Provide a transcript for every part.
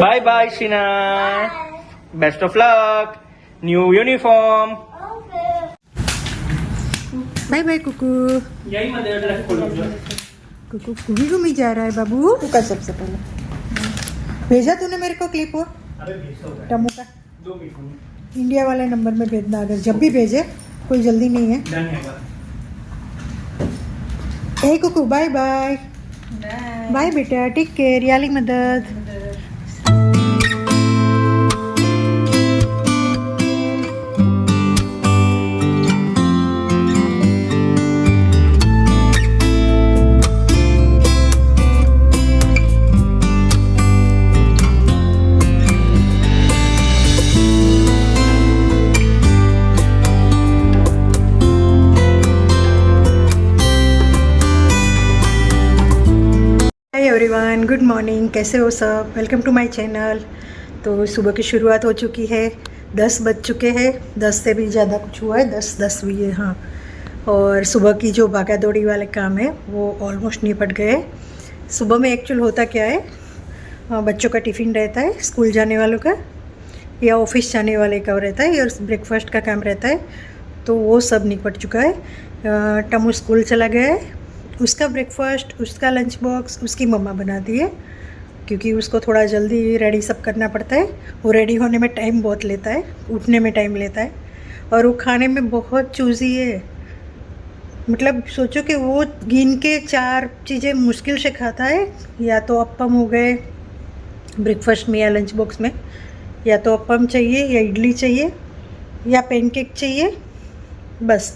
Bye bye Sheena, best of luck, new uniform. Bye bye Kuku. यही मदद कुकू घूमी जा रहा है बाबू. तू कर सबसे पहले भेजा तूने मेरे को क्लिप वो टमू का 2 मिनट इंडिया वाले नंबर में भेजना. अगर जब भी भेजे कोई जल्दी नहीं है. धन्यवाद. ए कुकू बाय बाय. बाय बेटा, टेक केयर. याली मदद. Everyone, good morning. कैसे हो सब? Welcome to my channel. तो सुबह की शुरुआत हो चुकी है. 10 बज चुके हैं. 10 से भी ज़्यादा कुछ हुआ है. 10 भी है हाँ. और सुबह की जो भागा दौड़ी वाले काम है वो ऑलमोस्ट निपट गए. सुबह में एक्चुअल होता क्या है, बच्चों का टिफ़िन रहता है, स्कूल जाने वालों का या ऑफिस जाने वाले का रहता है, और ब्रेकफास्ट का काम रहता है. तो वो सब निपट चुका है. टमू स्कूल चला गया है. उसका ब्रेकफास्ट, उसका लंच बॉक्स उसकी मम्मा बनाती है, क्योंकि उसको थोड़ा जल्दी रेडी सब करना पड़ता है. वो रेडी होने में टाइम बहुत लेता है, उठने में टाइम लेता है, और वो खाने में बहुत चूज़ी है. मतलब सोचो कि वो गिन के 4 चीज़ें मुश्किल से खाता है. या तो अप्पम हो गए ब्रेकफास्ट में या लंच बॉक्स में, या तो अप्पम चाहिए या इडली चाहिए या पैनकेक चाहिए, बस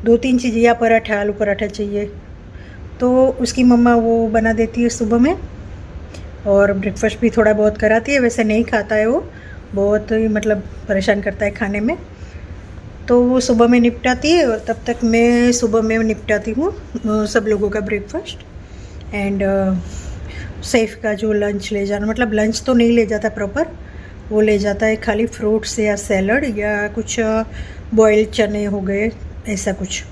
2-3 चीज़ें, या पराठा, आलू पराठा चाहिए. तो उसकी मम्मा वो बना देती है सुबह में, और ब्रेकफास्ट भी थोड़ा बहुत कराती है. वैसे नहीं खाता है वो, बहुत ही मतलब परेशान करता है खाने में. तो वो सुबह में निपटाती है, और तब तक मैं सुबह में निपटाती हूँ सब लोगों का ब्रेकफास्ट. एंड सैफ का जो लंच ले जाना, मतलब लंच तो नहीं ले जाता प्रॉपर, वो ले जाता है खाली फ्रूट्स या सैलड या कुछ बॉइल्ड चने हो गए, ऐसा कुछ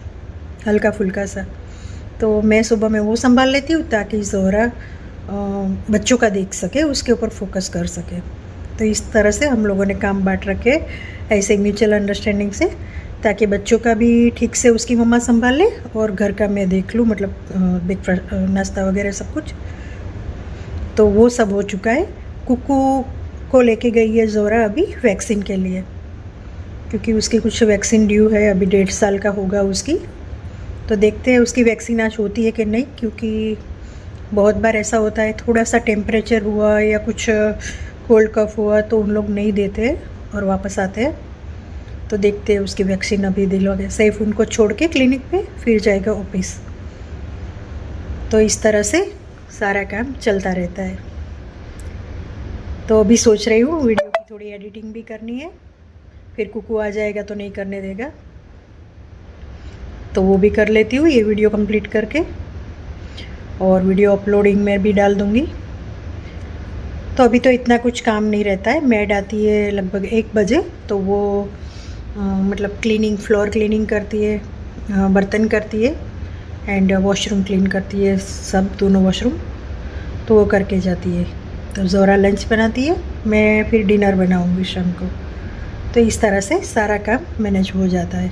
हल्का फुल्का सा. तो मैं सुबह में वो संभाल लेती हूँ ताकि ज़ोहरा बच्चों का देख सके, उसके ऊपर फोकस कर सके. तो इस तरह से हम लोगों ने काम बांट रखे, ऐसे म्यूचुअल अंडरस्टैंडिंग से, ताकि बच्चों का भी ठीक से उसकी मम्मा संभाल ले और घर का मैं देख लूँ, मतलब ब्रेकफास्ट, नाश्ता वगैरह सब कुछ. तो वो सब हो चुका है. कुकू को लेके गई है ज़ोहरा अभी वैक्सीन के लिए, क्योंकि उसकी कुछ वैक्सीन ड्यू है. अभी 1.5 साल का होगा उसकी. तो देखते हैं उसकी वैक्सीन आज होती है कि नहीं, क्योंकि बहुत बार ऐसा होता है, थोड़ा सा टेम्परेचर हुआ या कुछ कोल्ड कफ हुआ तो उन लोग नहीं देते और वापस आते हैं. तो देखते हैं उसकी वैक्सीन अभी दिलवाएंगे. सैफ उनको छोड़ के क्लिनिक पे फिर जाएगा ऑफिस. तो इस तरह से सारा काम चलता रहता है. तो अभी सोच रही हूँ वीडियो की थोड़ी एडिटिंग भी करनी है, फिर कुकू आ जाएगा तो नहीं करने देगा, तो वो भी कर लेती हूँ ये वीडियो कंप्लीट करके, और वीडियो अपलोडिंग में भी डाल दूँगी. तो अभी तो इतना कुछ काम नहीं रहता है. मेड आती है लगभग 1 बजे, तो वो मतलब क्लीनिंग, फ्लोर क्लीनिंग करती है, बर्तन करती है, एंड वॉशरूम क्लीन करती है, सब दोनों वॉशरूम. तो वो करके जाती है. तो ज़ोहरा लंच बनाती है, मैं फिर डिनर बनाऊँगी शाम को. तो इस तरह से सारा काम मैनेज हो जाता है.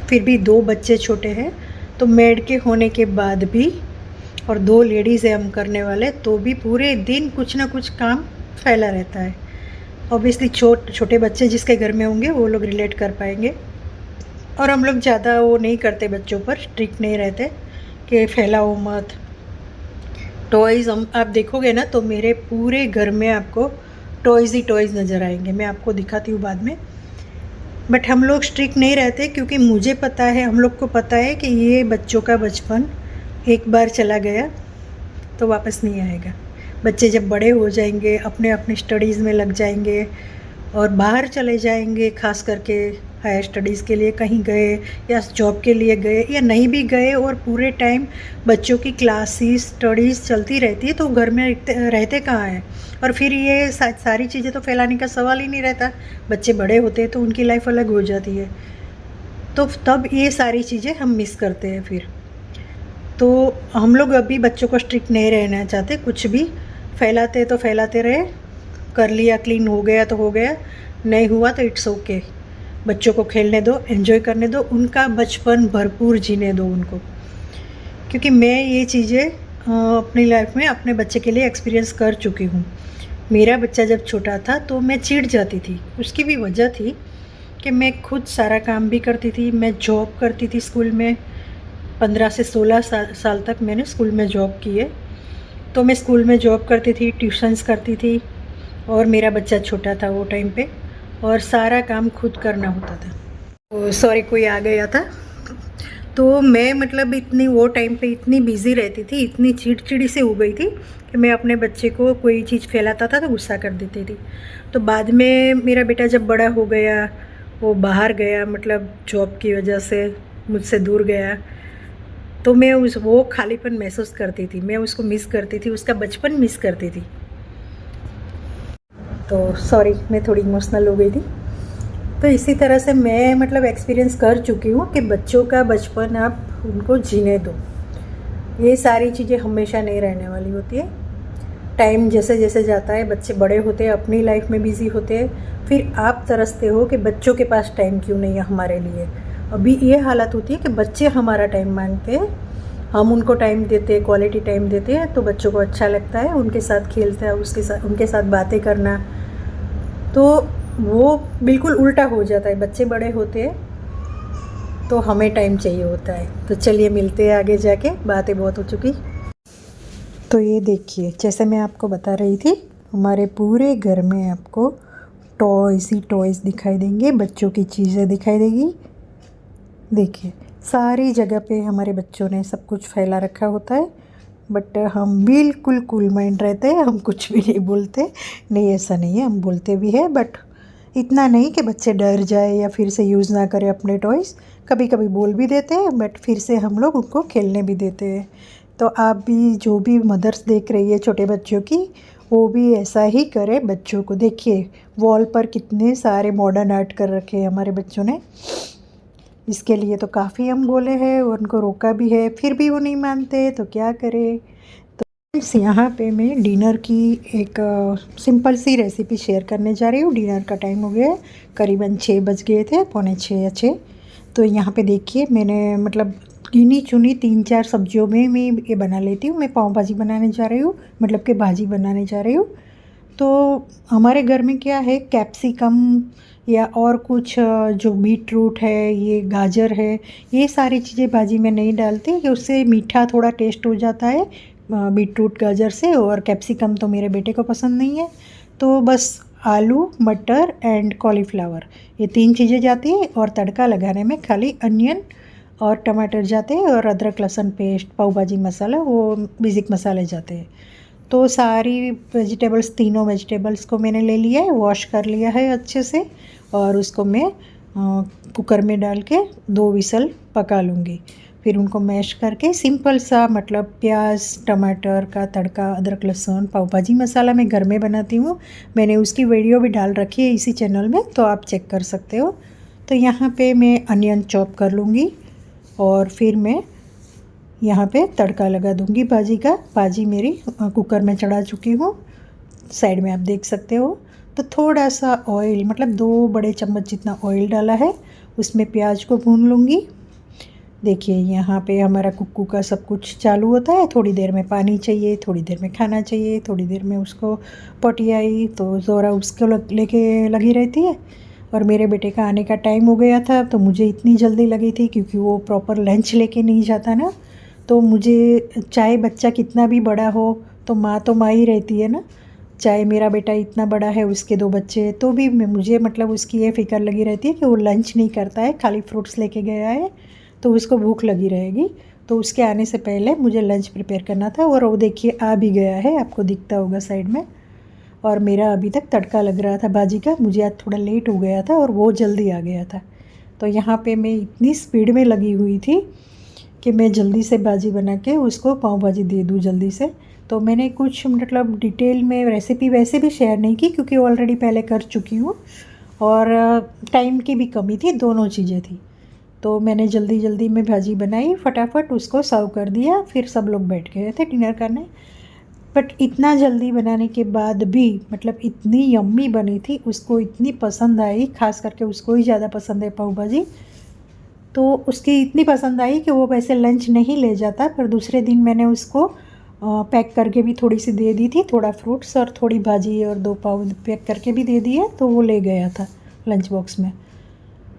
फिर भी 2 बच्चे छोटे हैं, तो मेड के होने के बाद भी, और 2 लेडीज़ हैं हम करने वाले, तो भी पूरे दिन कुछ ना कुछ काम फैला रहता है. ऑब्वियसली छोटे बच्चे जिसके घर में होंगे वो लोग रिलेट कर पाएंगे. और हम लोग ज़्यादा वो नहीं करते बच्चों पर, स्ट्रिक्ट नहीं रहते कि फैलाओ मत. टॉयज़ हम आप देखोगे ना तो मेरे पूरे घर में आपको टॉयज़ ही टॉयज़ नज़र आएंगे. मैं आपको दिखाती हूँ बाद में. बट हम लोग स्ट्रिक्ट नहीं रहते, क्योंकि मुझे पता है, हम लोग को पता है कि ये बच्चों का बचपन एक बार चला गया तो वापस नहीं आएगा. बच्चे जब बड़े हो जाएंगे, अपने अपने स्टडीज़ में लग जाएंगे और बाहर चले जाएंगे, खास करके हायर स्टडीज़ के लिए कहीं गए या जॉब के लिए गए या नहीं भी गए, और पूरे टाइम बच्चों की क्लासेस, स्टडीज़ चलती रहती है, तो घर में रहते कहाँ हैं. और फिर ये सारी चीज़ें तो फैलाने का सवाल ही नहीं रहता. बच्चे बड़े होते हैं तो उनकी लाइफ अलग हो जाती है, तो तब ये सारी चीज़ें हम मिस करते हैं. फिर तो हम लोग अभी बच्चों को स्ट्रिक्ट नहीं रहना चाहते. कुछ भी फैलाते तो फैलाते रहे, कर लिया, क्लीन हो गया तो हो गया, नहीं हुआ तो इट्स ओके। बच्चों को खेलने दो, एंजॉय करने दो, उनका बचपन भरपूर जीने दो उनको। क्योंकि मैं ये चीज़ें अपनी लाइफ में अपने बच्चे के लिए एक्सपीरियंस कर चुकी हूँ। मेरा बच्चा जब छोटा था तो मैं चिढ़ जाती थी, उसकी भी वजह थी कि मैं खुद सारा काम भी करती थी, मैं जॉब करती थी स्कूल में। 15 से 16 साल तक मैंने स्कूल में जॉब की है। तो मैं स्कूल में जॉब करती थी, ट्यूशन्स करती थी, और मेरा बच्चा छोटा था वो टाइम पे, और सारा काम खुद करना होता था। तो सॉरी, कोई आ गया था। तो मैं मतलब इतनी वो टाइम पे इतनी बिज़ी रहती थी, इतनी चिड़चिड़ी से हो गई थी कि मैं अपने बच्चे को कोई चीज़ फैलाता था तो गुस्सा कर देती थी। तो बाद में मेरा बेटा जब बड़ा हो गया, वो बाहर गया, मतलब जॉब की वजह से मुझसे दूर गया, तो मैं वो खालीपन महसूस करती थी, मैं उसको मिस करती थी, उसका बचपन मिस करती थी। तो सॉरी, मैं थोड़ी इमोशनल हो गई थी। तो इसी तरह से मैं मतलब एक्सपीरियंस कर चुकी हूँ कि बच्चों का बचपन आप उनको जीने दो। ये सारी चीज़ें हमेशा नहीं रहने वाली होती है। टाइम जैसे जैसे जाता है, बच्चे बड़े होते हैं, अपनी लाइफ में बिज़ी होते हैं, फिर आप तरसते हो कि बच्चों के पास टाइम क्यों नहीं है हमारे लिए। अभी ये हालत होती है कि बच्चे हमारा टाइम मांगते हैं, हम उनको टाइम देते हैं, क्वालिटी टाइम देते हैं, तो बच्चों को अच्छा लगता है, उनके साथ खेलता है, उनके साथ बातें करना। तो वो बिल्कुल उल्टा हो जाता है, बच्चे बड़े होते हैं तो हमें टाइम चाहिए होता है। तो चलिए मिलते हैं आगे जाके, बातें बहुत हो चुकी। तो ये देखिए, जैसे मैं आपको बता रही थी, हमारे पूरे घर में आपको टॉयज़ ही टॉयज़ दिखाई देंगे, बच्चों की चीज़ें दिखाई देगी। देखिए, सारी जगह पे हमारे बच्चों ने सब कुछ फैला रखा होता है, बट हम बिल्कुल कूल माइंड रहते हैं, हम कुछ भी नहीं बोलते। नहीं, ऐसा नहीं है, हम बोलते भी है, बट इतना नहीं कि बच्चे डर जाए या फिर से यूज़ ना करें अपने टॉयज़। कभी कभी बोल भी देते हैं, बट फिर से हम लोग उनको खेलने भी देते हैं। तो आप भी, जो भी मदर्स देख रही है छोटे बच्चों की, वो भी ऐसा ही करें बच्चों को। देखिए, वॉल पर कितने सारे मॉडर्न आर्ट कर रखे हैं हमारे बच्चों ने। इसके लिए तो काफ़ी हम बोले हैं और उनको रोका भी है, फिर भी वो नहीं मानते, तो क्या करें। तो फ्रेंड्स, यहाँ पे मैं डिनर की एक सिंपल सी रेसिपी शेयर करने जा रही हूँ। डिनर का टाइम हो गया है, करीबन 6 बज गए थे, पौने 6 या 6। तो यहाँ पे देखिए, मैंने मतलब गिनी चुनी 3-4 सब्जियों में मैं ये बना लेती हूँ। मैं पाव भाजी बनाने जा रही हूँ, मतलब कि भाजी बनाने जा रही हूँ। तो हमारे घर में क्या है, कैप्सिकम या और कुछ जो बीट रूट है, ये गाजर है, ये सारी चीज़ें भाजी में नहीं डालती कि उससे मीठा थोड़ा टेस्ट हो जाता है बीट रूट गाजर से। और कैप्सिकम तो मेरे बेटे को पसंद नहीं है। तो बस आलू, मटर एंड कॉलीफ्लावर, ये 3 चीज़ें जाती है, और तड़का लगाने में खाली अनियन और टमाटर जाते हैं, और अदरक लहसुन पेस्ट, पाव भाजी मसाला, वो बेसिक मसाले जाते हैं। तो सारी वेजिटेबल्स, तीनों वेजिटेबल्स को मैंने ले लिया है, वॉश कर लिया है अच्छे से, और उसको मैं कुकर में डाल के 2 विसल पका लूँगी। फिर उनको मैश करके सिंपल सा, मतलब प्याज टमाटर का तड़का, अदरक लहसुन, पाव भाजी मसाला मैं घर में बनाती हूँ। मैंने उसकी वीडियो भी डाल रखी है इसी चैनल में, तो आप चेक कर सकते हो। तो यहाँ पे मैं अनियन चॉप कर लूँगी, और फिर मैं यहाँ पे तड़का लगा दूँगी भाजी का। भाजी मेरी कुकर में चढ़ा चुकी हूँ, साइड में आप देख सकते हो। तो थोड़ा सा ऑयल, मतलब 2 बड़े चम्मच जितना ऑयल डाला है, उसमें प्याज को भून लूँगी। देखिए, यहाँ पे हमारा कुक्कू का सब कुछ चालू होता है। थोड़ी देर में पानी चाहिए, थोड़ी देर में खाना चाहिए, थोड़ी देर में उसको पोटी आई, तो ज़ोरा उसको लेके लगी रहती है। और मेरे बेटे का आने का टाइम हो गया था, तो मुझे इतनी जल्दी लगी थी क्योंकि वो प्रॉपर लंच लेके नहीं जाता ना। तो मुझे, चाहे बच्चा कितना भी बड़ा हो, तो माँ ही रहती है ना। चाहे मेरा बेटा इतना बड़ा है, उसके 2 बच्चे, तो भी मुझे मतलब उसकी ये फ़िक्र लगी रहती है कि वो लंच नहीं करता है, खाली फ्रूट्स लेके गया है, तो उसको भूख लगी रहेगी। तो उसके आने से पहले मुझे लंच प्रिपेयर करना था, और वो देखिए आ भी गया है, आपको दिखता होगा साइड में। और मेरा अभी तक तड़का लग रहा था भाजी का, मुझे आज थोड़ा लेट हो गया था और वो जल्दी आ गया था। तो यहाँ पे मैं इतनी स्पीड में लगी हुई थी कि मैं जल्दी से भाजी बना के उसको पाव भाजी दे दूँ जल्दी से। तो मैंने कुछ मतलब डिटेल में रेसिपी वैसे भी शेयर नहीं की, क्योंकि ऑलरेडी पहले कर चुकी हूँ, और टाइम की भी कमी थी, दोनों चीज़ें थी। तो मैंने जल्दी जल्दी में भाजी बनाई, फटाफट उसको सर्व कर दिया, फिर सब लोग बैठ गए थे डिनर करने। बट इतना जल्दी बनाने के बाद भी मतलब इतनी यम्मी बनी थी, उसको इतनी पसंद आई, खास करके उसको ही ज़्यादा पसंद है पाव भाजी। तो उसकी इतनी पसंद आई कि वो वैसे लंच नहीं ले जाता, पर दूसरे दिन मैंने उसको पैक करके भी थोड़ी सी दे दी थी, थोड़ा फ्रूट्स और थोड़ी भाजी और 2 पाव पैक करके भी दे दिए, तो वो ले गया था लंच बॉक्स में।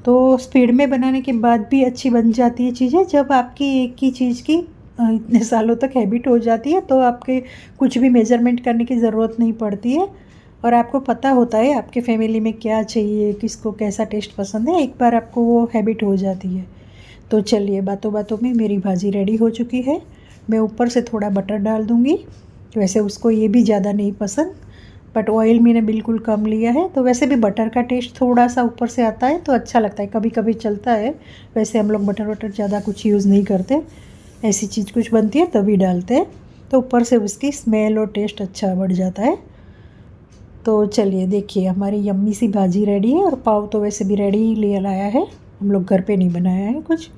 तो स्पीड में बनाने के बाद भी अच्छी बन जाती है चीज़ें। जब आपकी एक ही चीज़ की इतने सालों तक हैबिट हो जाती है तो आपके कुछ भी मेज़रमेंट करने की ज़रूरत नहीं पड़ती है, और आपको पता होता है आपके फैमिली में क्या चाहिए, किसको कैसा टेस्ट पसंद है। एक बार आपको वो हैबिट हो जाती है। तो चलिए, बातों बातों में मेरी भाजी रेडी हो चुकी है। मैं ऊपर से थोड़ा बटर डाल दूँगी। वैसे उसको ये भी ज़्यादा नहीं पसंद, बट ऑयल मैंने बिल्कुल कम लिया है। तो वैसे भी बटर का टेस्ट थोड़ा सा ऊपर से आता है तो अच्छा लगता है, कभी कभी चलता है। वैसे हम लोग बटर वटर ज़्यादा कुछ यूज़ नहीं करते, ऐसी चीज़ कुछ बनती है तभी डालते हैं, तो ऊपर से उसकी स्मेल और टेस्ट अच्छा बढ़ जाता है। तो चलिए देखिए, हमारी यम्मी सी भाजी रेडी है, और पाव तो वैसे भी रेडी ही ले लाया है, हम लोग घर पे नहीं बनाया है कुछ।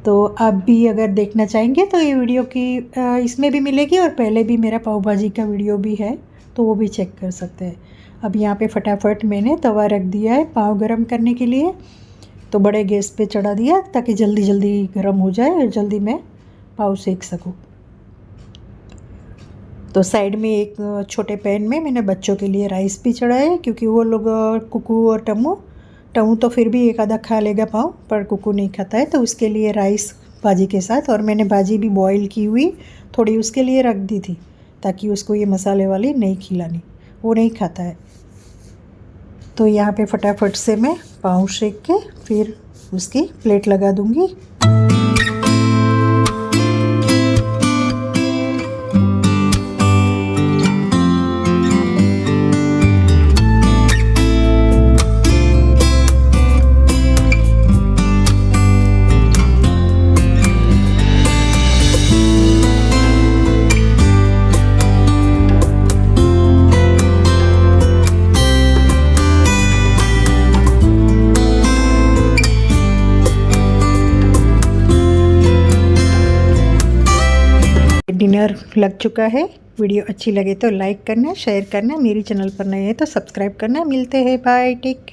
तो आप भी अगर देखना चाहेंगे तो ये वीडियो की इसमें भी मिलेगी, और पहले भी मेरा पाव भाजी का वीडियो भी है, तो वो भी चेक कर सकते हैं। अब यहाँ पे फटाफट मैंने तवा रख दिया है पाव गरम करने के लिए, तो बड़े गैस पे चढ़ा दिया ताकि जल्दी जल्दी गरम हो जाए और जल्दी मैं पाव सेक सकूँ। तो साइड में एक छोटे पैन में मैंने बच्चों के लिए राइस भी चढ़ाया है, क्योंकि वो लोग कुकू और टमू तो फिर भी एक आधा खा लेगा पाव, पर कुकू नहीं खाता है, तो उसके लिए राइस भाजी के साथ। और मैंने भाजी भी बॉईल की हुई थोड़ी उसके लिए रख दी थी, ताकि उसको ये मसाले वाली नहीं खिलानी, वो नहीं खाता है। तो यहाँ पे फटाफट से मैं पाव सेक के फिर उसकी प्लेट लगा दूँगी। डिनर लग चुका है। वीडियो अच्छी लगे तो लाइक करना, शेयर करना, मेरी चैनल पर नए हैं तो सब्सक्राइब करना। मिलते हैं, बाय, टेक केयर।